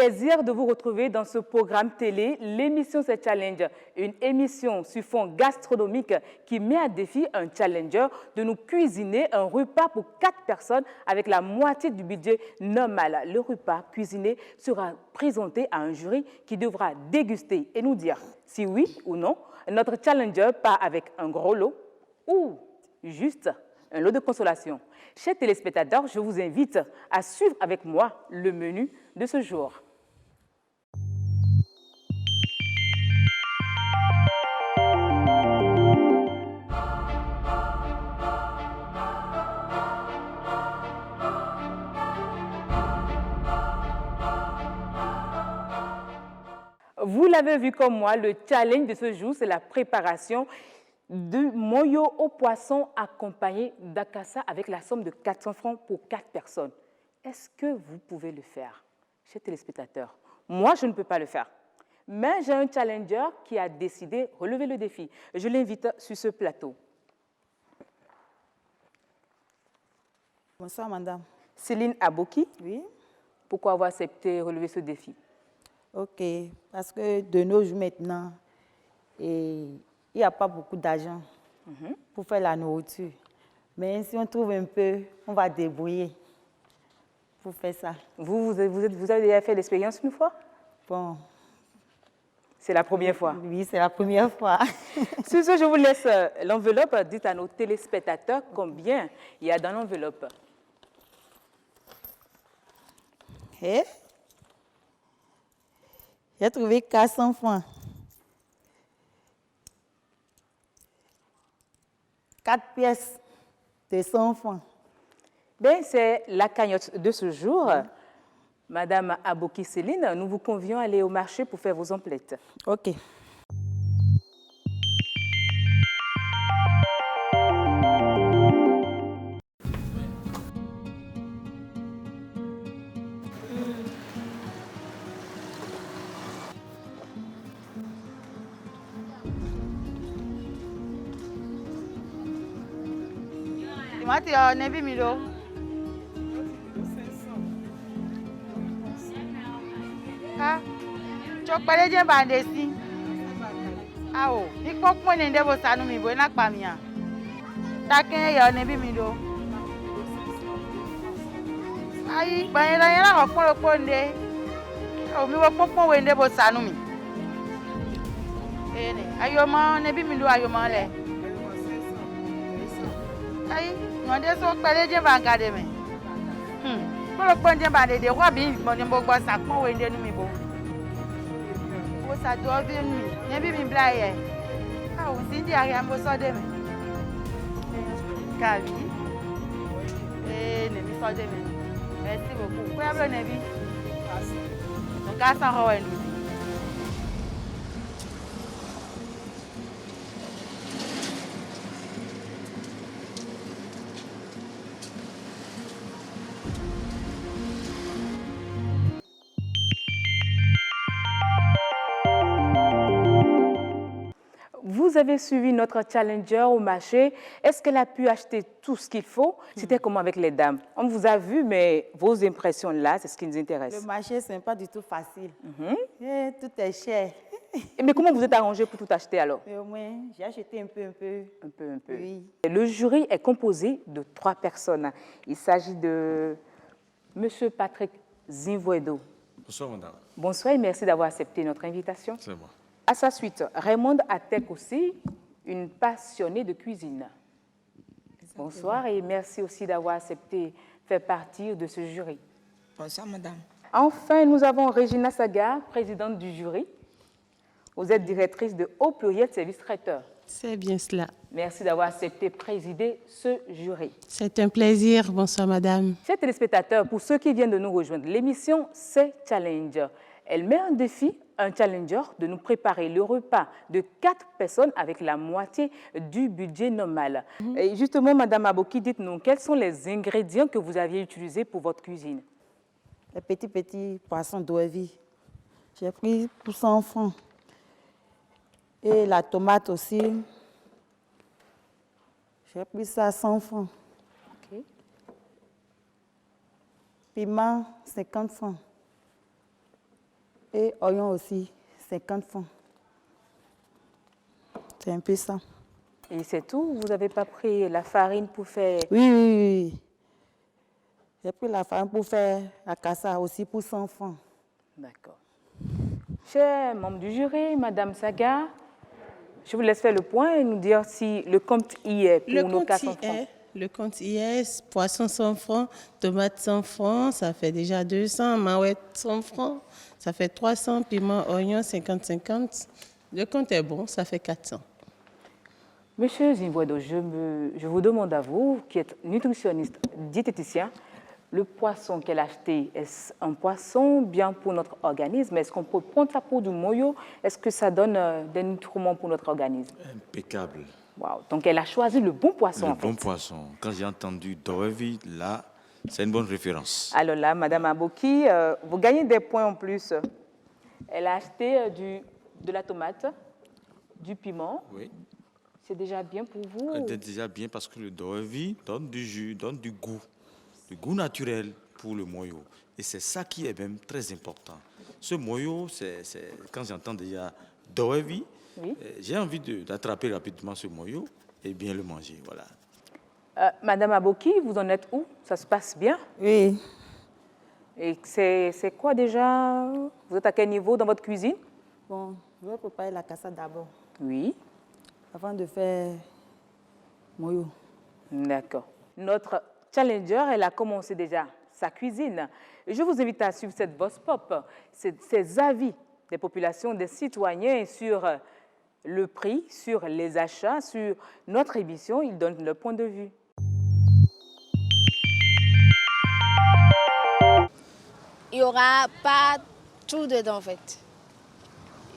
plaisir de vous retrouver dans ce programme télé, l'émission C'est Challenge, une émission sur fond gastronomique qui met à défi un challenger de nous cuisiner un repas pour 4 personnes avec la moitié du budget normal. Le repas cuisiné sera présenté à un jury qui devra déguster et nous dire si oui ou non notre challenger part avec un gros lot ou juste un lot de consolation. Chers téléspectateurs, je vous invite à suivre avec moi le menu de ce jour. Vous l'avez vu comme moi, le challenge de ce jour, c'est la préparation de moyo au poisson accompagné d'acassa avec la somme de 400 francs pour 4 personnes. Est-ce que vous pouvez le faire, chers téléspectateurs? Moi, je ne peux pas le faire. Mais j'ai un challenger qui a décidé de relever le défi. Je l'invite sur ce plateau. Bonsoir, madame. Céline Aboki. Oui. Pourquoi avoir accepté de relever ce défi? Ok, parce que de nos jours maintenant, il n'y a pas beaucoup d'argent pour faire la nourriture. Mais si on trouve un peu, on va débrouiller pour faire ça. Vous avez déjà fait l'expérience une fois? Bon. C'est la première fois? Oui, c'est la première fois. Sur ce, je vous laisse l'enveloppe. Dites à nos téléspectateurs combien il y a dans l'enveloppe. Et j'ai trouvé 400 francs. 4 pièces de 100 francs. Bien, c'est la cagnotte de ce jour. Madame Aboki Céline, nous vous convions à aller au marché pour faire vos emplettes. Ok. Mati ya nebi milo. Ha? Chok pale jen bande si. Awo, ikpok pone ndebo sanu mi bo na pa mi ya. Taken ya nebi milo. Ayi, banyela yana ko pon ponde. O mi wo pon we ndebo sanu mi. Ene, ayoma nebi milo ayoma le. Ayi, nonde so pele jen bangade me. Polo pon jen bande de kwa bi mo ni mo gbo sa pon we ndenu mi bo. Wo sa do bi mi, nebi mi bla ye. Ah, o si ndi ari ambo so de me. Kavi. Nebi so de me. Merci beaucoup. Kwa blo nebi. On ga san ho en. Vous avez suivi notre challenger au marché. Est-ce qu'elle a pu acheter tout ce qu'il faut? C'était comment avec les dames? On vous a vu, mais vos impressions là, c'est ce qui nous intéresse. Le marché, ce n'est pas du tout facile. Tout est cher. Mais comment vous êtes arrangé pour tout acheter alors? Mais au moins, j'ai acheté un peu. Un peu. Oui. Le jury est composé de 3 personnes. Il s'agit de M. Patrick Zinvoedo. Bonsoir, madame. Bonsoir et merci d'avoir accepté notre invitation. C'est moi. À sa suite, Raymond Atek aussi, une passionnée de cuisine. Bonsoir et merci aussi d'avoir accepté de faire partie de ce jury. Bonsoir, madame. Enfin, nous avons Regina Saga, présidente du jury. Vous êtes directrice de Au Pluriel Service Traiteur. C'est bien cela. Merci d'avoir accepté de présider ce jury. C'est un plaisir. Bonsoir, madame. Chers téléspectateurs, pour ceux qui viennent de nous rejoindre, l'émission C'est Challenge. Elle met en défi un challenger de nous préparer le repas de 4 personnes avec la moitié du budget normal. Et justement, madame Aboki, dites-nous, quels sont les ingrédients que vous aviez utilisés pour votre cuisine? Les petits poissons d'Ouévi. J'ai pris pour 100 francs. Et la tomate aussi. J'ai pris ça à 100 francs. Ok. Piment, 50 francs. Et oignon aussi, 50 francs. C'est un peu ça. Et c'est tout? Vous n'avez pas pris la farine pour faire... Oui. J'ai pris la farine pour faire la cassa aussi pour 100 francs. D'accord. Chers membres du jury, Madame Saga, je vous laisse faire le point et nous dire si le compte y est pour nos 400 francs. Le compte y est, poisson 100 francs, tomate 100 francs, ça fait déjà 200, maouette 100 francs, ça fait 300, piment, oignon 50-50. Le compte est bon, ça fait 400. Monsieur Zimbouedo, je vous demande à vous, qui êtes nutritionniste, diététicien, le poisson qu'elle a acheté, est-ce un poisson bien pour notre organisme? Est-ce qu'on peut prendre ça pour du moyo? Est-ce que ça donne des nutriments pour notre organisme? Impeccable. Wow. Donc elle a choisi le bon poisson. Le bon poisson. Quand j'ai entendu Dorevi, là, c'est une bonne référence. Alors là, Madame Aboki, vous gagnez des points en plus. Elle a acheté de la tomate, du piment. Oui. C'est déjà bien pour vous? C'est déjà bien parce que le Dorevi donne du jus, donne du goût naturel pour le moyo. Et c'est ça qui est même très important. Ce moyo, quand j'entends déjà Dorevi, oui. J'ai envie d'attraper rapidement ce moyo et bien le manger. Voilà. Madame Aboki, vous en êtes où? Ça se passe bien? Oui. Et c'est quoi déjà? Vous êtes à quel niveau dans votre cuisine? Bon, je vais préparer la cassa d'abord. Oui. Avant de faire moyo. D'accord. Notre challenger, elle a commencé déjà sa cuisine. Et je vous invite à suivre cette Vox Pop, ces avis des populations, des citoyens sur le prix, sur les achats, sur notre émission. Ils donnent leur point de vue. Il n'y aura pas tout dedans en fait.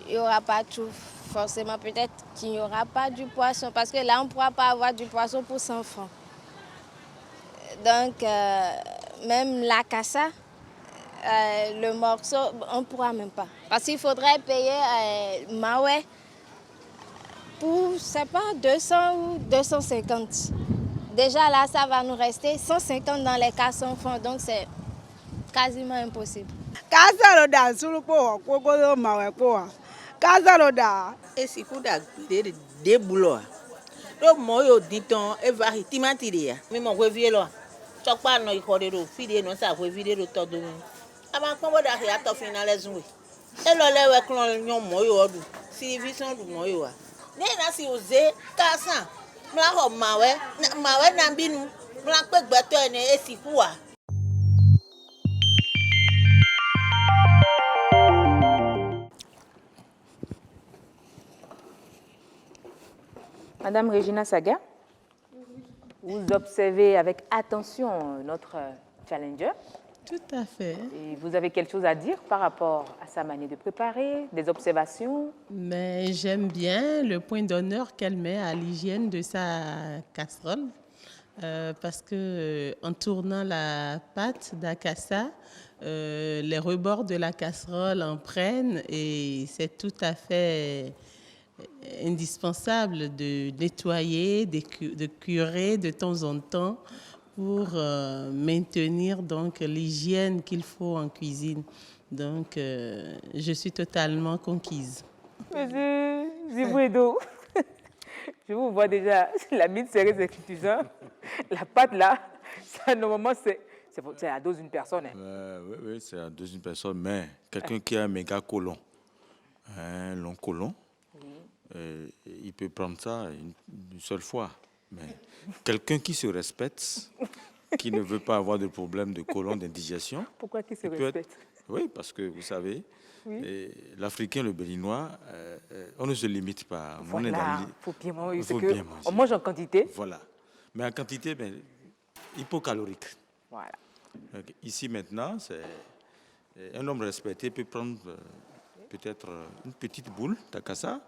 Il n'y aura pas tout. Forcément, peut-être qu'il n'y aura pas du poisson parce que là, on ne pourra pas avoir du poisson pour 100 francs. Donc, même la cassa, le morceau, on ne pourra même pas. Parce qu'il faudrait payer maouet pour, je ne sais pas, 200 ou 250. Déjà là, ça va nous rester 150 dans les 400 francs, donc c'est quasiment impossible. Kazaroda sulupo kokolo mawe kwa. Kazaroda esi kuda de bulo do moyo diton e vari timatiria mi mo gwe vie lo chokpa no ikore ro fide no sa gwe video to do mi ama kon boda ya to finale zunwe e lo lewe klon nyon moyo odu si vision du moyo wa ne na si oze kasan mla ho mawe na binu mla pe gbeto ene esi kuwa. Madame Regina Saga, vous observez avec attention notre challenger. Tout à fait. Et vous avez quelque chose à dire par rapport à sa manière de préparer, des observations? Mais j'aime bien le point d'honneur qu'elle met à l'hygiène de sa casserole parce que en tournant la pâte d'akassa, les rebords de la casserole en prennent et c'est tout à fait indispensable de nettoyer, de curer de temps en temps pour maintenir donc l'hygiène qu'il faut en cuisine. Donc, je suis totalement conquise. Monsieur Zimbouedo, je vous vois déjà, la mine serrée, c'est suffisant. La pâte là, ça, normalement, c'est à dose d'une personne. Hein. Oui, c'est à dose d'une personne, mais quelqu'un qui a un méga côlon, un long côlon, il peut prendre ça une seule fois. Mais quelqu'un qui se respecte, qui ne veut pas avoir de problème de côlon, d'indigestion. Pourquoi qui se respecte? Oui, parce que vous savez, l'Africain, le Béninois, on ne se limite pas. Voilà, il faut bien manger. On mange en quantité. Voilà. Mais en quantité, hypocalorique. Voilà. Donc, ici, maintenant, un homme respecté peut prendre peut-être une petite boule d'akassa.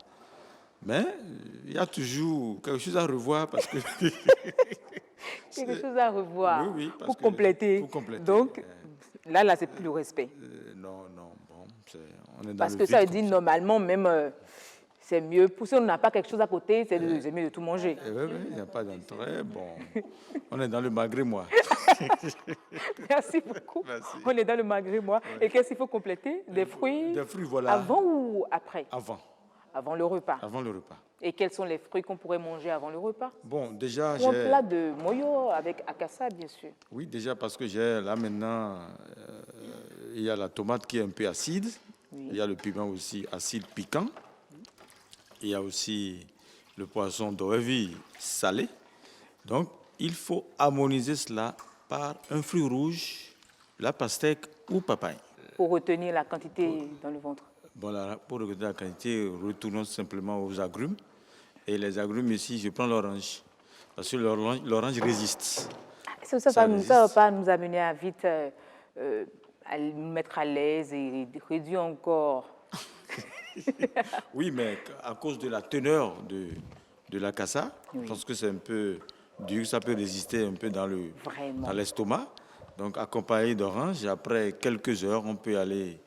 Mais il y a toujours quelque chose à revoir parce que... quelque chose à revoir pour compléter. Donc, là, c'est plus le respect. Non, bon, on est dans parce le que ça dit normalement, même c'est mieux. Si on n'a pas quelque chose à côté, c'est mieux de tout manger. Oui, il n'y a pas d'entrée. Bon, on est dans le malgré moi. Merci beaucoup. Merci. On est dans le malgré moi. Ouais. Et qu'est-ce qu'il faut compléter? Des fruits? Des fruits, voilà. Avant ou après? Avant. Avant le repas. Avant le repas. Et quels sont les fruits qu'on pourrait manger avant le repas? Bon, déjà, j'ai... Un plat de moyo avec akassa, bien sûr. Oui, déjà parce que j'ai là maintenant, il y a la tomate qui est un peu acide. Oui. Il y a le piment aussi acide piquant. Il y a aussi le poisson d'Oevi salé. Donc, il faut harmoniser cela par un fruit rouge, la pastèque ou papaye. Pour retenir la quantité dans le ventre. Bon, là, pour retenir la quantité, retournons simplement aux agrumes. Et les agrumes ici, je prends l'orange. Parce que l'orange résiste. Ça ne va pas nous amener à vite à nous mettre à l'aise et réduire encore. Oui, mais à cause de la teneur de la cassa, oui. Je pense que c'est un peu dur, ça peut résister un peu dans l'estomac. Donc, accompagné d'orange, après quelques heures, on peut aller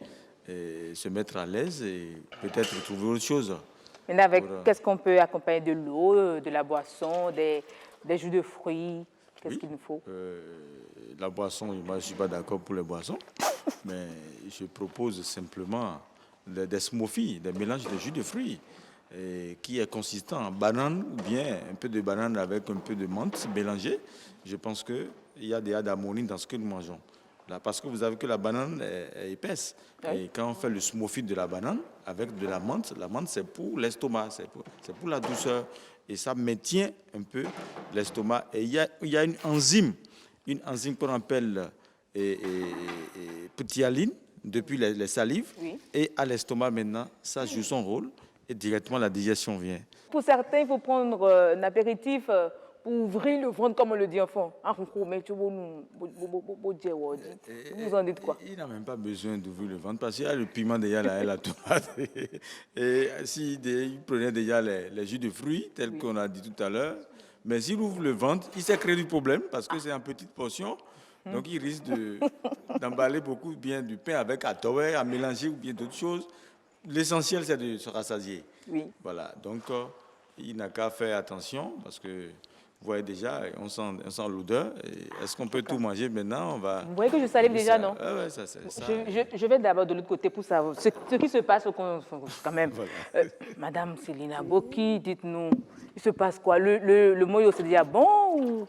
se mettre à l'aise et peut-être trouver autre chose. Maintenant, qu'est-ce qu'on peut accompagner? De l'eau, de la boisson, des jus de fruits? Qu'est-ce qu'il nous faut? La boisson, moi, je ne suis pas d'accord pour les boissons, mais je propose simplement des smoothies, des mélanges de jus de fruits qui est consistant en banane ou bien un peu de banane avec un peu de menthe mélangée. Je pense qu'il y a des d'harmonie dans ce que nous mangeons. Là, parce que vous avez que la banane est épaisse. Oui. Et quand on fait le smoothie de la banane avec de la menthe c'est pour l'estomac, c'est pour la douceur. Et ça maintient un peu l'estomac. Et il y a une enzyme qu'on appelle ptyaline, depuis les salives. Oui. Et à l'estomac maintenant, ça joue son rôle et directement la digestion vient. Pour certains, il faut prendre un apéritif pour ouvrir le ventre, comme on le dit enfant. Vous en dites quoi? Il n'a même pas besoin d'ouvrir le ventre parce qu'il y a le piment déjà là et la tomate. Et s'il prenait déjà les jus de fruits, tels qu'on a dit tout à l'heure, mais s'il ouvre le ventre, il s'est créé du problème parce que c'est en petite portion. Donc, il risque d'emballer beaucoup bien du pain avec atowé, à mélanger ou bien d'autres choses. L'essentiel, c'est de se rassasier. Oui. Voilà. Donc, il n'a qu'à faire attention parce que vous voyez déjà, on sent l'odeur. Est-ce qu'on peut tout manger maintenant? Vous voyez que je salive déjà, non? Oui, ça, c'est ça. Je vais d'abord de l'autre côté pour savoir ce qui se passe quand même. Voilà. Madame Célina Boki, dites-nous, il se passe quoi? Le moyo, c'est déjà bon ou...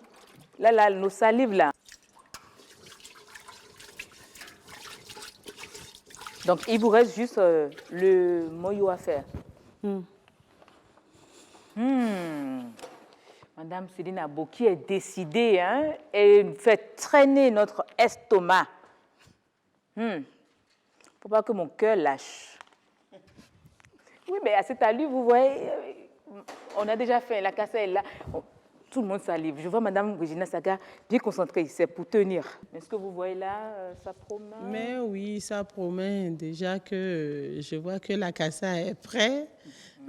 Là, nos salives, là. Donc, il vous reste juste le moyo à faire. Madame Célina Boki est décidée, hein, et fait traîner notre estomac. Il ne faut pas que mon cœur lâche. Oui, mais à cette allure, vous voyez, on a déjà fait, la cassa est là. Tout le monde salive. Je vois Madame Regina Saga bien concentrée, c'est pour tenir. Est-ce que vous voyez là, ça promet? Mais oui, ça promet déjà que je vois que la cassa est prête.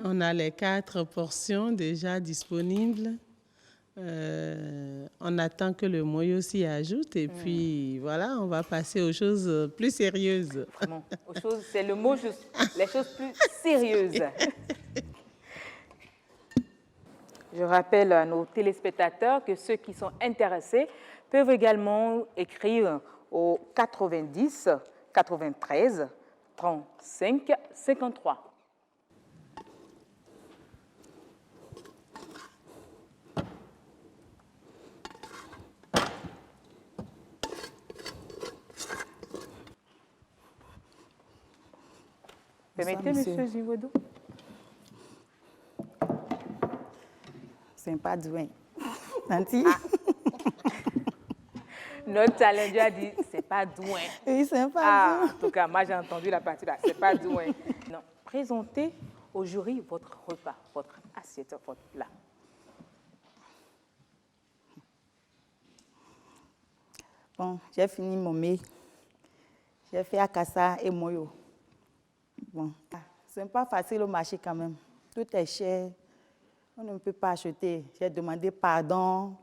On a les 4 portions déjà disponibles. On attend que le moyo s'y ajoute et puis voilà, on va passer aux choses plus sérieuses. Bon, c'est le mot juste, les choses plus sérieuses. Je rappelle à nos téléspectateurs que ceux qui sont intéressés peuvent également écrire au 90 93 35 53. Permettez, monsieur Zivodou. C'est pas douin. Nanti. Notre challenger a dit c'est pas douin. Oui, c'est pas douin. En tout cas, moi j'ai entendu la partie là, c'est pas douin. Non, présentez au jury votre repas, votre assiette, votre plat. Bon, j'ai fini mon mets. J'ai fait akassa et moyo. Bon, c'est pas facile au marché quand même. Tout est cher. On ne peut pas acheter. J'ai demandé pardon,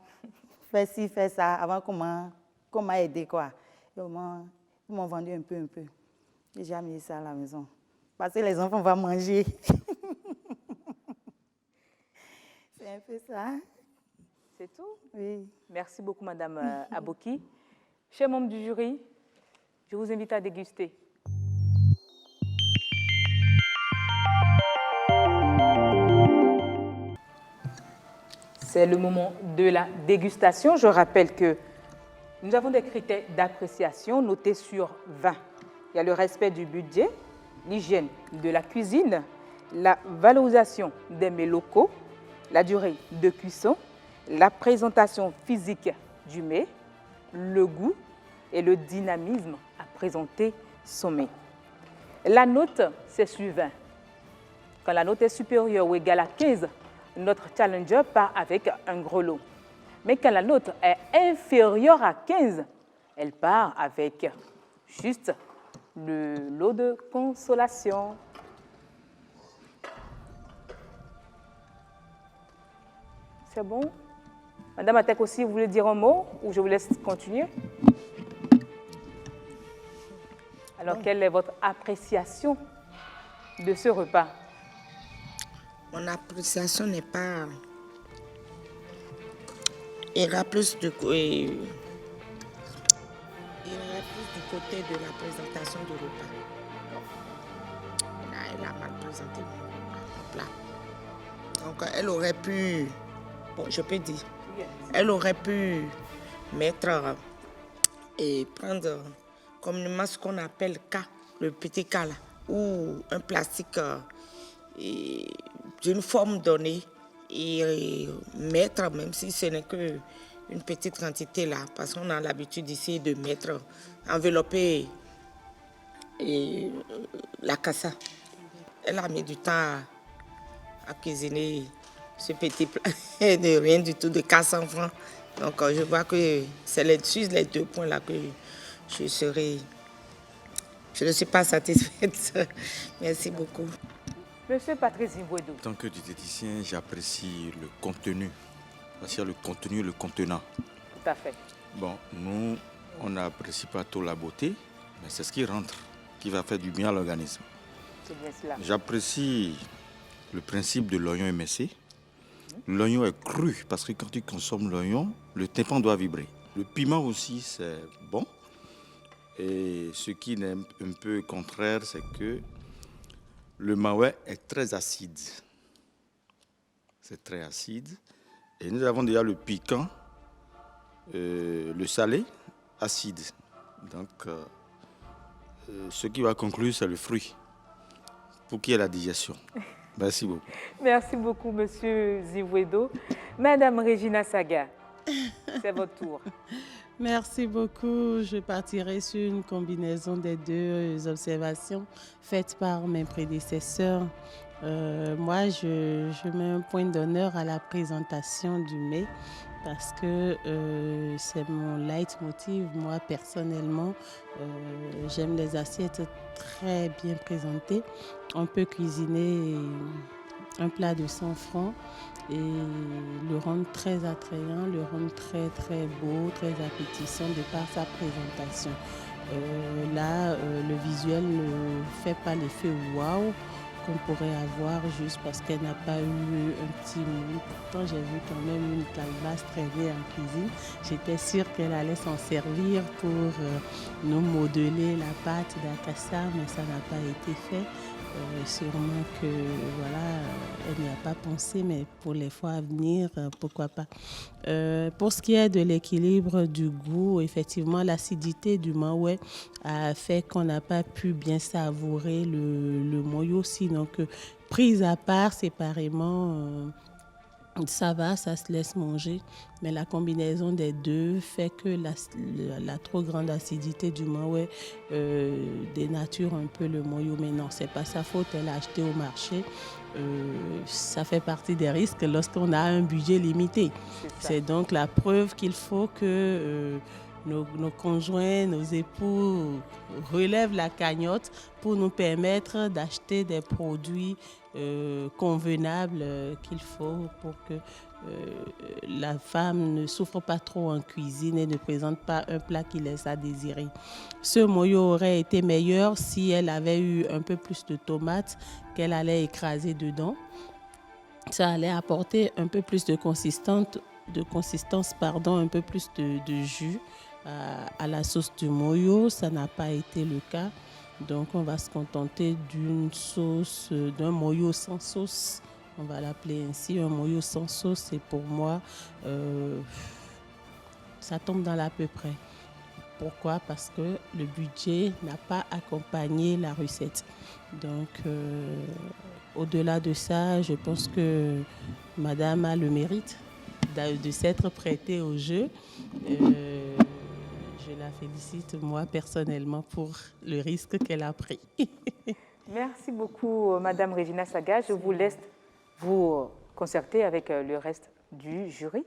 fais ci, fais ça, avant qu'on m'a aidé, quoi. Ils m'ont vendu un peu. J'ai mis ça à la maison. Parce que les enfants vont manger. C'est un peu ça. C'est tout? Oui. Merci beaucoup, Madame Aboki. Chers membres du jury, je vous invite à déguster. C'est le moment de la dégustation. Je rappelle que nous avons des critères d'appréciation notés sur 20. Il y a le respect du budget, l'hygiène de la cuisine, la valorisation des mets locaux, la durée de cuisson, la présentation physique du mets, le goût et le dynamisme à présenter son mets. La note, c'est sur 20. Quand la note est supérieure ou égale à 15, notre challenger part avec un gros lot. Mais quand la note est inférieure à 15, elle part avec juste le lot de consolation. C'est bon? Madame Atek aussi, vous voulez dire un mot ou je vous laisse continuer? Alors, quelle est votre appréciation de ce repas? Mon appréciation n'est pas... Il ira plus du côté de la présentation du repas. Là, elle a mal présenté mon plat. Donc, elle aurait pu... Bon, je peux dire. Elle aurait pu mettre et prendre communément ce qu'on appelle K, le petit K là, ou un plastique d'une forme donnée et mettre, même si ce n'est qu'une petite quantité là, parce qu'on a l'habitude ici de mettre, envelopper la cassa. Elle a mis du temps à cuisiner ce petit plat de rien du tout, de 400 francs. Donc je vois que c'est sur les 2 points là que je ne suis pas satisfaite. Merci beaucoup. Monsieur Patrice Zivouedou. En tant que diététicien, j'apprécie le contenu. Parce qu'il y a le contenu et le contenant. Tout à fait. Bon, nous, on n'apprécie pas trop la beauté, mais c'est ce qui rentre, qui va faire du bien à l'organisme. C'est bien cela. J'apprécie le principe de l'oignon émincé. L'oignon est cru, parce que quand tu consommes l'oignon, le tympan doit vibrer. Le piment aussi, c'est bon. Et ce qui est un peu contraire, c'est que le maouais est très acide. C'est très acide. Et nous avons déjà le piquant, le salé, acide. Donc, ce qui va conclure, c'est le fruit, pour qu'il y ait la digestion. Merci beaucoup. Merci beaucoup, Monsieur Zivouedou. Madame Regina Saga, c'est votre tour. Merci beaucoup. Je partirai sur une combinaison des deux observations faites par mes prédécesseurs. Moi, je mets un point d'honneur à la présentation du mets parce que c'est mon leitmotiv. Moi, personnellement, j'aime les assiettes très bien présentées. On peut cuisiner un plat de 100 francs et le rendre très attrayant, le rendre très très beau, très appétissant de par sa présentation. Là, le visuel ne fait pas l'effet waouh qu'on pourrait avoir juste parce qu'elle n'a pas eu un petit mou. Pourtant, j'ai vu quand même une calebasse traîner en cuisine. J'étais sûre qu'elle allait s'en servir pour nous modeler la pâte d'Akassa, mais ça n'a pas été fait. Sûrement que voilà, elle n'y a pas pensé, mais pour les fois à venir, pourquoi pas. Pour ce qui est de l'équilibre du goût, effectivement, l'acidité du maouais a fait qu'on n'a pas pu bien savourer le moyo, sinon que prise à part, séparément, ça va, ça se laisse manger, mais la combinaison des deux fait que la trop grande acidité du maouais dénature un peu le moyo. Mais non, c'est pas sa faute, elle a acheté au marché. Ça fait partie des risques lorsqu'on a un budget limité. C'est donc la preuve qu'il faut que nos conjoints, nos époux relèvent la cagnotte pour nous permettre d'acheter des produits convenables qu'il faut pour que la femme ne souffre pas trop en cuisine et ne présente pas un plat qui laisse à désirer. Ce moyo aurait été meilleur si elle avait eu un peu plus de tomates qu'elle allait écraser dedans. ça allait apporter un peu plus de consistance, un peu plus de jus à la sauce du moyo. Ça n'a pas été le cas. Donc, on va se contenter d'un moyo sans sauce. On va l'appeler ainsi, un moyo sans sauce. Et pour moi, ça tombe dans l'à peu près. Pourquoi? Parce que le budget n'a pas accompagné la recette. Donc, au-delà de ça, je pense que Madame a le mérite de s'être prêtée au jeu. Je la félicite, moi, personnellement, pour le risque qu'elle a pris. Merci beaucoup, Madame Regina Saga. Je vous laisse vous concerter avec le reste du jury.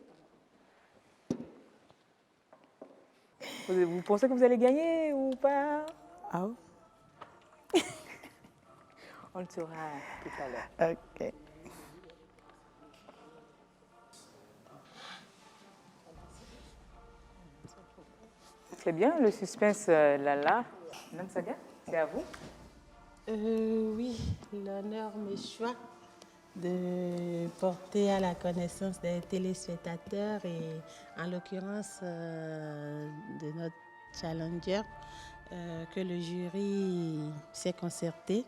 Vous pensez que vous allez gagner ou pas? Ah. On le saura tout à l'heure. Ok. C'est bien, le suspense, là. Madame Saga, c'est à vous. Oui, l'honneur m'échoit de porter à la connaissance des téléspectateurs et en l'occurrence de notre challenger que le jury s'est concerté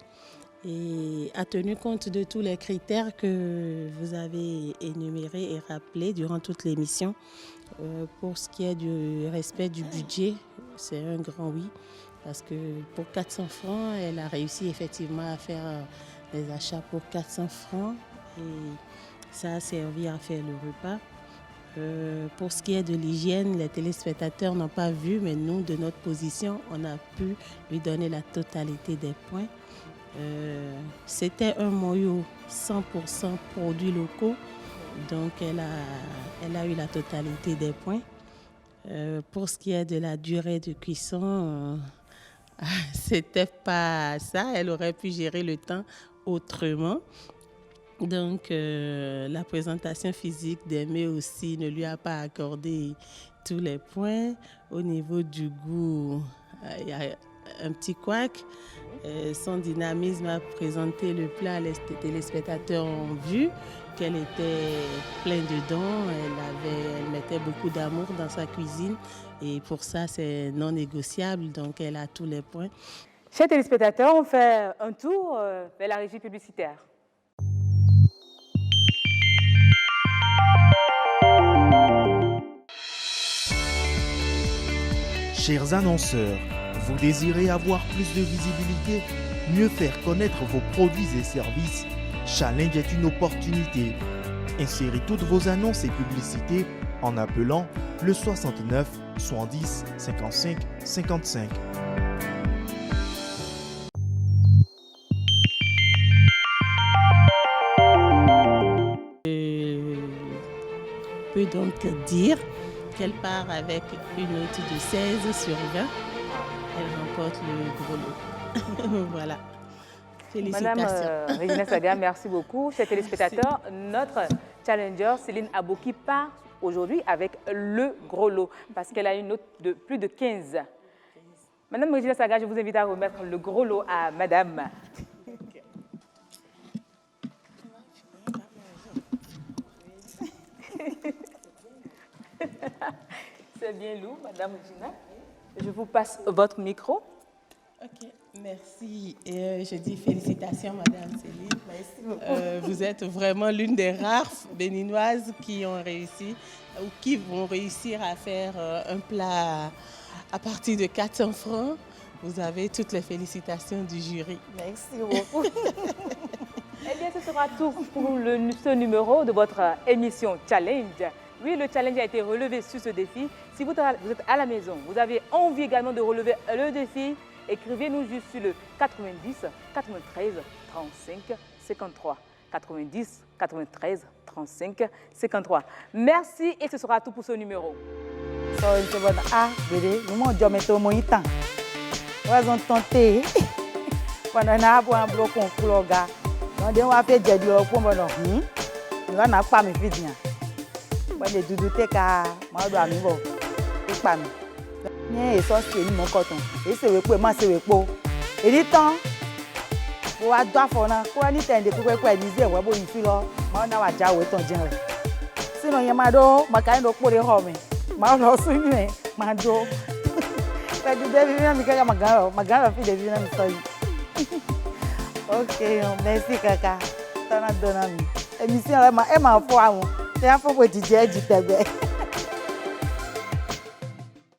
et a tenu compte de tous les critères que vous avez énumérés et rappelés durant toute l'émission. Pour ce qui est du respect du budget, c'est un grand oui. Parce que pour 400 francs, elle a réussi effectivement à faire des achats pour 400 francs et ça a servi à faire le repas. Pour ce qui est de l'hygiène, les téléspectateurs n'ont pas vu, mais nous, de notre position, on a pu lui donner la totalité des points. C'était un moyo 100% produits locaux, donc elle a eu la totalité des points. Pour ce qui est de la durée de cuisson, c'était pas ça. Elle aurait pu gérer le temps autrement. Donc, la présentation physique d'Aimé aussi ne lui a pas accordé tous les points. Au niveau du goût, il y a un petit couac. Son dynamisme à présenter le plat, les téléspectateurs ont vu qu'elle était pleine de dons. Elle mettait beaucoup d'amour dans sa cuisine. Et pour ça, c'est non négociable. Donc, elle a tous les points. Chers téléspectateurs, on fait un tour vers la régie publicitaire. Chers annonceurs, vous désirez avoir plus de visibilité, mieux faire connaître vos produits et services? Challenge est une opportunité. Insérez toutes vos annonces et publicités en appelant le 69 70 55 55. Je peux donc dire qu'elle part avec une note de 16 sur 20. Elle remporte le gros lot. Voilà. Félicitations. Madame Regina Saga, merci beaucoup. Chers téléspectateurs, notre challenger Céline Aboki part aujourd'hui avec le gros lot parce qu'elle a une note de plus de 15. Madame Regina Saga, je vous invite à remettre le gros lot à Madame. C'est bien lourd, Madame Regina. Je vous passe votre micro. Ok, merci. Et je dis félicitations, Madame Céline. Merci beaucoup. Vous êtes vraiment l'une des rares béninoises qui ont réussi ou qui vont réussir à faire un plat à partir de 400 francs. Vous avez toutes les félicitations du jury. Merci beaucoup. Eh bien, ce sera tout pour ce numéro de votre émission Challenge. Oui, le challenge a été relevé sur ce défi. Si vous êtes à la maison, vous avez envie également de relever le défi, écrivez-nous juste sur le 90 93 35 53. 90 93 35 53. Merci et ce sera tout pour ce numéro. Wale dudu te ka ma do ami bo ipa mi ni eso se ni mo koton e se we pe ma se we po eri tan Ko wa do afọ na, ko wa ni tende ko emizi ewe bo yifi lo. Ma na wa jawe ton jin re. Sino yen ma do, ma kan do pore ho mi. Ma lo su mi, ma do. Pe du de vi mi kaka magara fi de vi na mi so yi. Ok, merci kaka. Tana dona mi. Émission ẹ máa fọ àwọn. Ṣé á fọ́ bó ti jẹ́ ẹ̀jì tẹ̀gbẹ́.